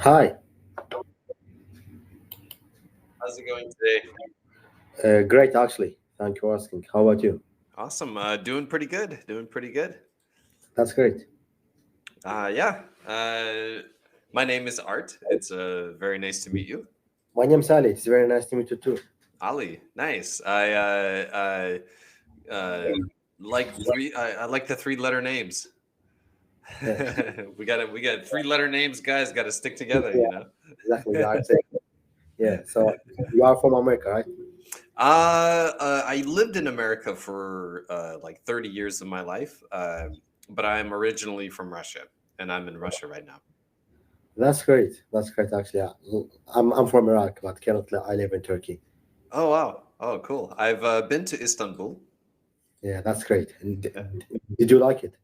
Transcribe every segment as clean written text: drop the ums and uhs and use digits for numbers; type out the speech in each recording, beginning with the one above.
Hi, How's it going today? great actually. Thank you for asking. How about you? Awesome. Doing pretty good. Doing pretty good. That's great. Yeah. My name is Art. It's very nice to meet you. My name's Ali. It's very nice to meet you too. Ali. Nice. Like three. I like the three-letter names. We got three-letter names, guys. Got to stick together. Yeah, exactly. You are saying. Yeah. So you are from America, right? I lived in America for like 30 years of my life, but I'm originally from Russia, and I'm in Russia right now. That's great. That's great actually. Yeah. I'm from Iraq, but currently I live in Turkey. Oh wow! Oh cool. I've been to Istanbul. Yeah, that's great. And Yeah, did you like it?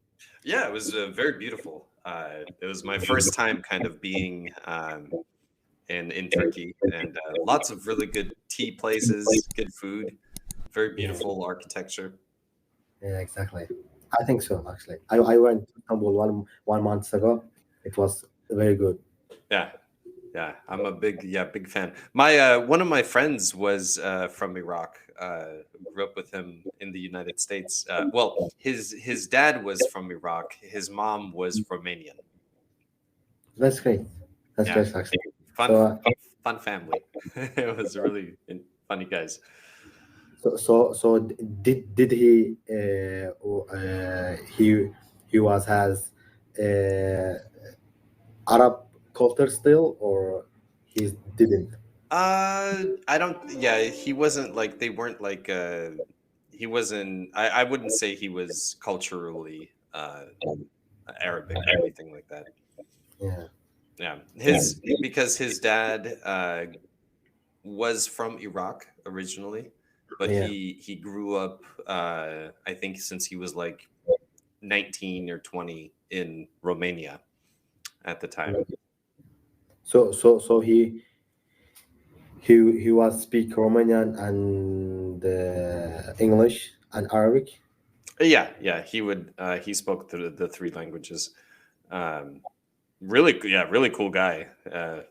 yeah, it was very beautiful. It was my first time kind of being in Turkey, and lots of really good tea places, good food, very Yeah. beautiful architecture. Yeah, exactly. I think so actually. I went to Istanbul one month ago. It was very good. Yeah, yeah, I'm a big fan. My one of my friends was from Iraq. Grew up with him in the United States. Well, his dad was from Iraq. His mom was Romanian. That's great. That's Yeah, great actually. fun So fun family. It was really funny guys. did he was has uh, Arab culture still or he didn't? I don't. Yeah, he wasn't like they weren't like. He wasn't. I wouldn't say he was culturally Arabic or anything like that. Yeah, Yeah, his because his dad was from Iraq originally, but yeah. he grew up. I think since he was like 19 or 20 in Romania at the time. So he was speak Romanian and English and Arabic. Yeah, yeah, he would. He spoke the three languages. Um, really, yeah, really cool guy.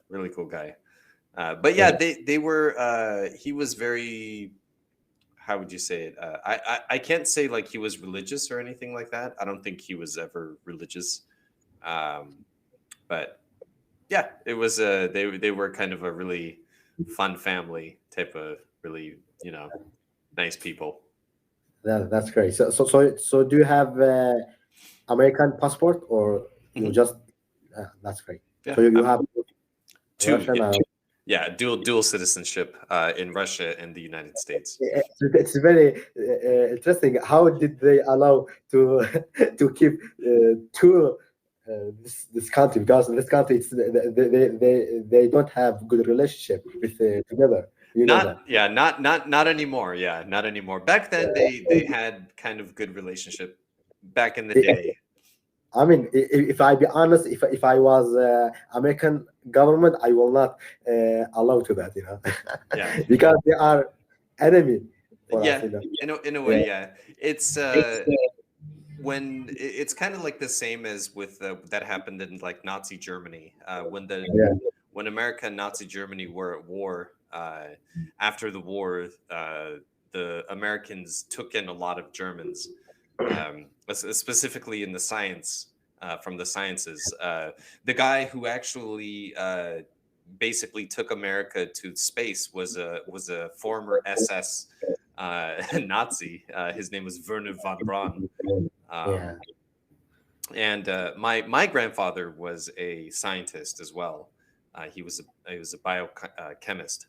Really cool guy. But Yeah, yeah, they were. He was very. How would you say it? I can't say like he was religious or anything like that. I don't think he was ever religious. Um, but yeah, it was. They were kind of a really fun family type of really nice people. that's great. So do you have American passport or you Hmm. just that's great. Yeah, So you I'm have two. Russian. Yeah, dual citizenship in Russia and the United States. It's very interesting. How did they allow to to keep two this country? Because in this country, they don't have good relationship with together. You know that. Not anymore. Yeah, not anymore. Back then, they had kind of good relationship. Back in the I day, I mean, if I be honest, if I was American government, I will not allow to that. yeah, Because they are enemy for us. yeah. In a Yeah, way, yeah. It's when it's kind of like the same as with that happened in like Nazi Germany yeah, when America and Nazi Germany were at war. After the war, the Americans took in a lot of Germans, specifically in the science from the sciences. The guy who actually basically took America to space was a former SS Nazi. His name was Werner von Braun. yeah, Um, and my grandfather was a scientist as well. He was a biochemist,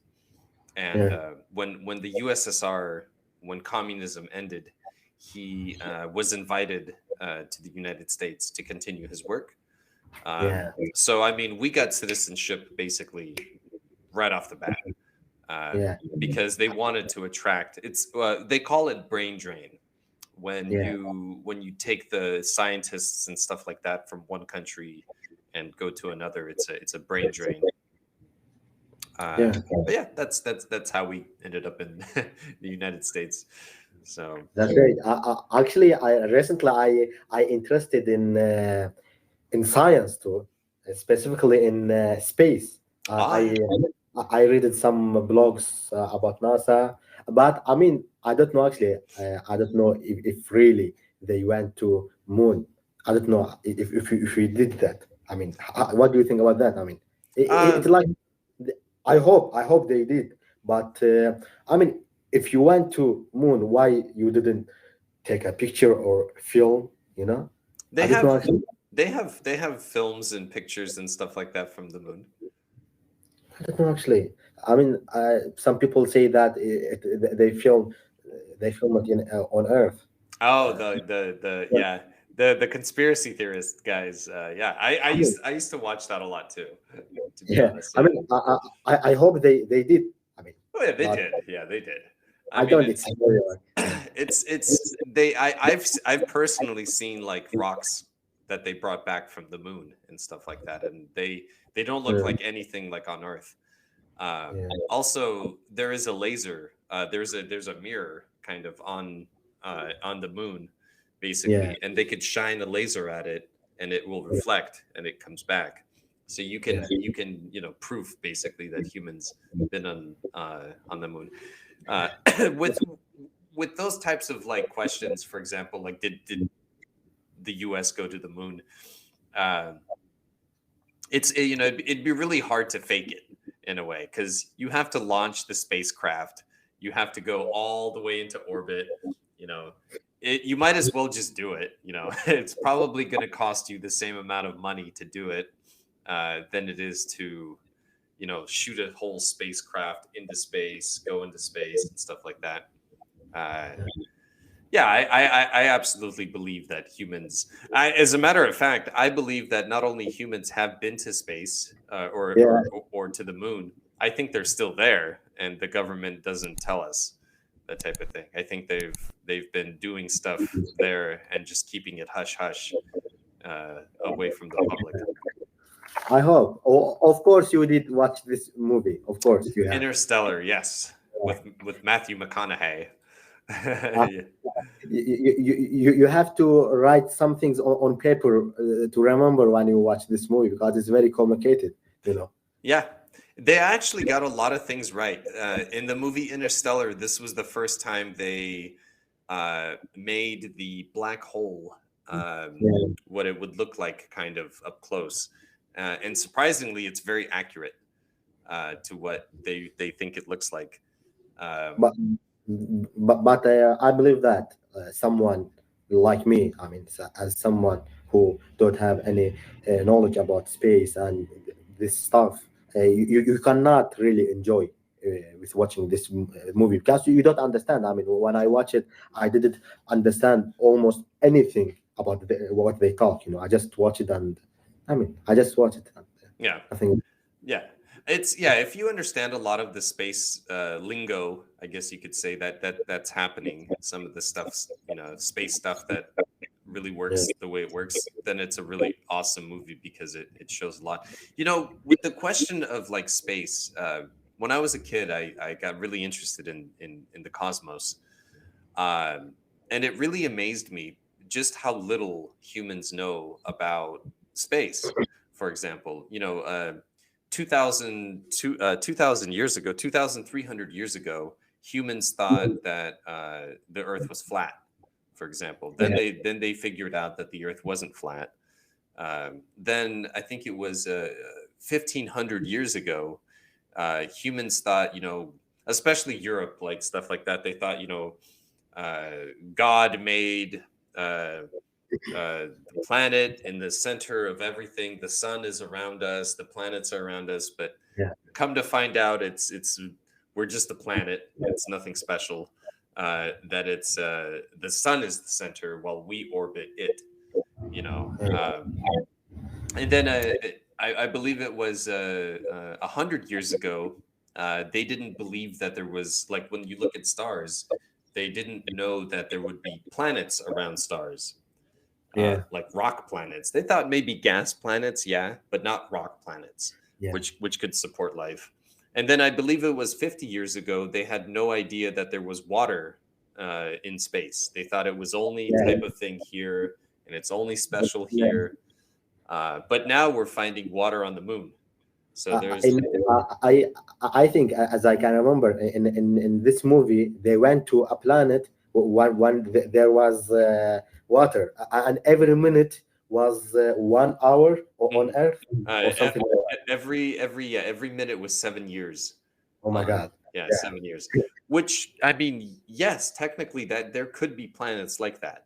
and yeah, when the USSR when communism ended, he was invited to the United States to continue his work. yeah, So I mean, we got citizenship basically right off the bat uh, yeah, because they wanted to attract. They call it brain drain yeah, when you take the scientists and stuff like that from one country and go to another. It's a brain drain. yeah. But yeah, that's how we ended up in the United States. So That's great. Actually, I recently I interested in science too. specifically in space. I read some blogs about NASA, but I mean, I don't know actually. I don't know if really they went to moon. I don't know if we did that. I mean, what do you think about that? I mean, it's like I hope they did, but I mean, if you went to moon, why you didn't take a picture or film? You know, They I don't know have actually. they have films and pictures and stuff like that from the moon. I don't know actually. I mean, some people say that they film it on Earth. Oh, Uh, the but yeah, the conspiracy theorist guys. Yeah, I mean, I used to watch that a lot too. To be yeah. honest, I yeah. mean, I hope they did. I mean, Oh yeah, they but did. Yeah, they did. I I mean, don't. It's very yeah. it's they. I've personally seen like rocks that they brought back from the moon and stuff like that, and they don't look Mm, like anything like on Earth. yeah, Also, there is a laser. There's a mirror kind of on the moon, yeah, basically, and they could shine a laser at it, and it will yeah, reflect, and it comes back. So yeah. you can proof basically that humans been on the moon. Uh, with with those types of like questions, for example, like did the U.S. go to the moon? Uh, it'd be really hard to fake it in a way because you have to launch the spacecraft, you have to go all the way into orbit. you know you might as well just do it. It's probably going to cost you the same amount of money to do it than it is to shoot a whole spacecraft into space, go into space and stuff like that. uh, yeah, I absolutely believe that humans. As a matter of fact, I believe that not only humans have been to space Yeah. or to the moon. I think they're still there, and the government doesn't tell us that type of thing. I think they've been doing stuff there and just keeping it hush hush away from the public. I hope. Of course, you did watch this movie. Of course, you have. Interstellar, yes, with Matthew McConaughey. Uh, Yeah. you have to write some things on paper to remember when you watch this movie because it's very complicated. You know. Yeah, they actually got a lot of things right. In the movie Interstellar, this was the first time they made the black hole Yeah. what it would look like kind of up close. And surprisingly, it's very accurate to what they think it looks like. Um, But I believe that someone like me, I mean, as someone who don't have any knowledge about space and this stuff, you cannot really enjoy with watching this movie because you don't understand. I mean, when I watch it, I didn't understand almost anything about what they talk. I just watch it and I mean, I just watch it. And, yeah. I think, Yeah, yeah. If you understand a lot of the space lingo, I guess you could say that's happening. Some of the stuff's space stuff that really yeah, works the way it works. Then it's a really awesome movie because it shows a lot. With the question of like space, when I was a kid, I got really interested in the cosmos, um, and it really amazed me just how little humans know about space. For example, 2000 years ago, 2,300 years ago, humans thought that the Earth was flat. For example, then yeah, they figured out that the Earth wasn't flat. Then I think it was 1,500 years ago, humans thought, especially Europe, like stuff like that. They thought, God made the planet in the center of everything. The sun is around us, the planets are around us, but yeah, come to find out, it's we're just a planet. It's nothing special. That it's the sun is the center while we orbit it. You know, yeah, and then I believe it was 100 years ago. They didn't believe that there was like when you look at stars, they didn't know that there would be planets around stars, yeah, like rock planets. They thought maybe gas planets, yeah, but not rock planets, yeah, which could support life. And then I believe it was 50 years ago, they had no idea that there was water in space. They thought it was only yeah, type of thing here, and it's only special here. But now we're finding water on the moon. So there's I think, as I can remember, in this movie, they went to a planet when there was water, and every minute was 1 hour on Earth or something like that. every minute was 7 years. Oh my God! Yeah, 7 years. Which, I mean, yes, technically that there could be planets like that,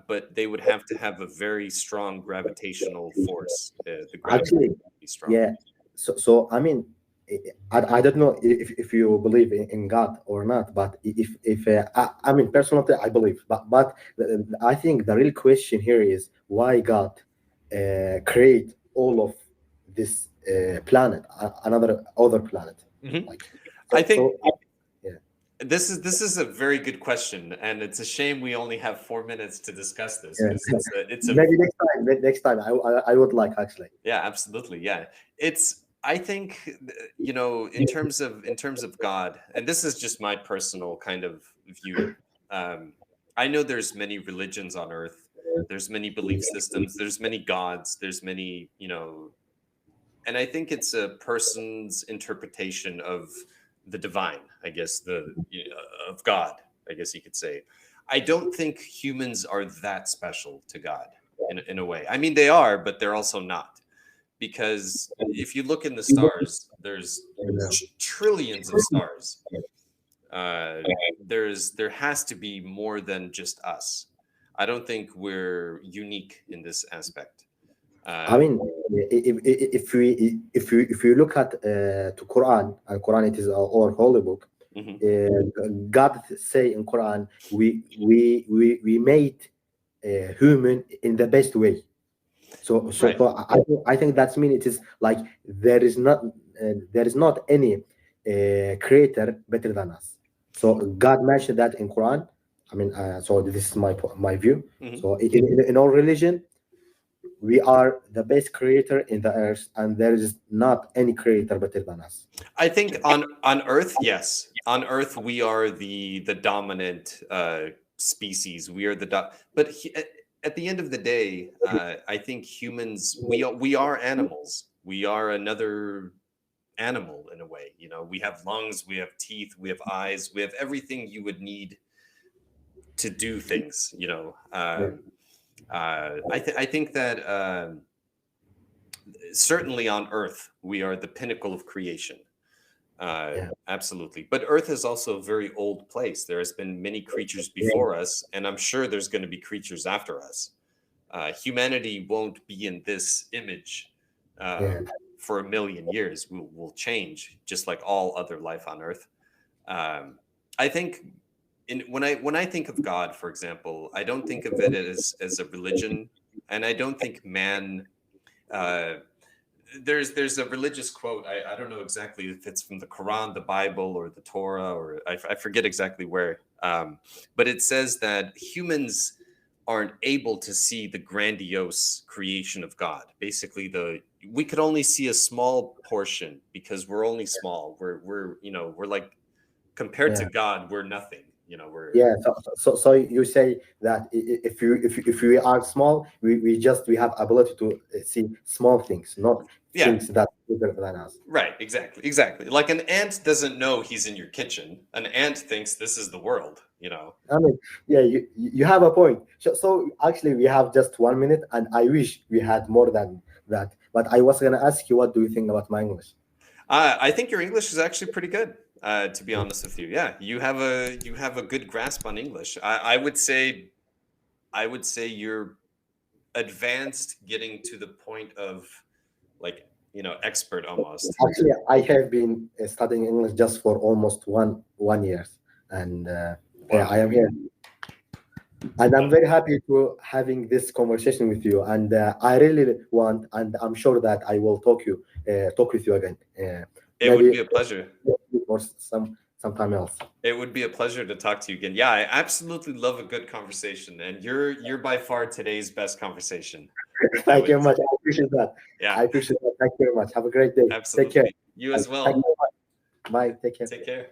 but they would have to have a very strong gravitational force. The gravity Actually, would be strong. yeah. So I mean, I don't know if you believe in God or not, but if I mean personally I believe, but I think the real question here is why God create all of this planet, other planet. Mhm. Like, I think yeah. this is a very good question, and it's a shame we only have 4 minutes to discuss this. Yeah. 'Cause it's a Maybe next time I would like, actually. yeah, absolutely, yeah. I think in terms of God, and this is just my personal kind of view. I know there's many religions on Earth. There's many belief systems. There's many gods. There's many and I think it's a person's interpretation of the divine, I guess, of God, I guess you could say. I don't think humans are that special to God in a way. I mean, they are, but they're also not. Because if you look in the stars, there's trillions of stars. There has to be more than just us. I don't think we're unique in this aspect. I mean, if we look at to Quran, and Quran, it is our holy book. God say in Quran, we made human in the best way. So Right. I think that's mean it is like there is not any creator better than us. So God mentioned that in Quran. I mean, so this is my view. So in our religion, we are the best creator in the earth, and there is not any creator better than us. I think on Earth, yes, on Earth we are the dominant species. We are but at the end of the day, I think humans we are animals. We are another animal in a way. We have lungs, we have teeth, we have eyes, we have everything you would need to do things. I think that certainly on Earth we are the pinnacle of creation. Absolutely. But Earth is also a very old place. There has been many creatures before us, and I'm sure there's going to be creatures after us. Humanity won't be in this image for 1 million years. We'll change, just like all other life on Earth. I think when I think of God, for example, I don't think of it as a religion, and I don't think man. There's a religious quote. I don't know exactly if it's from the Quran, the Bible, or the Torah, or I forget exactly where. But it says that humans aren't able to see the grandiose creation of God. Basically, we could only see a small portion because we're only small. We're like compared to God, we're nothing. So you say that if we are small, we have ability to see small things, not things that bigger than us. Right, exactly. Like an ant doesn't know he's in your kitchen. An ant thinks this is the world. I mean, you have a point. So actually, we have just 1 minute, and I wish we had more than that. But I was gonna ask you, what do you think about my English? I think your English is actually pretty good. To be honest with you, you have a good grasp on English. I would say you're advanced, getting to the point of like expert almost. Actually, I have been studying English just for almost one year, and I am here, and I'm very happy to having this conversation with you. And I really want, and I'm sure that I will talk with you again. It would be a pleasure. Or sometime else. It would be a pleasure to talk to you again. Yeah, I absolutely love a good conversation, and you're by far today's best conversation. Thank you very much. I appreciate that. Yeah, I appreciate that. Thank you very much. Have a great day. Absolutely. Take care. You as well. Bye. Take care. Take care.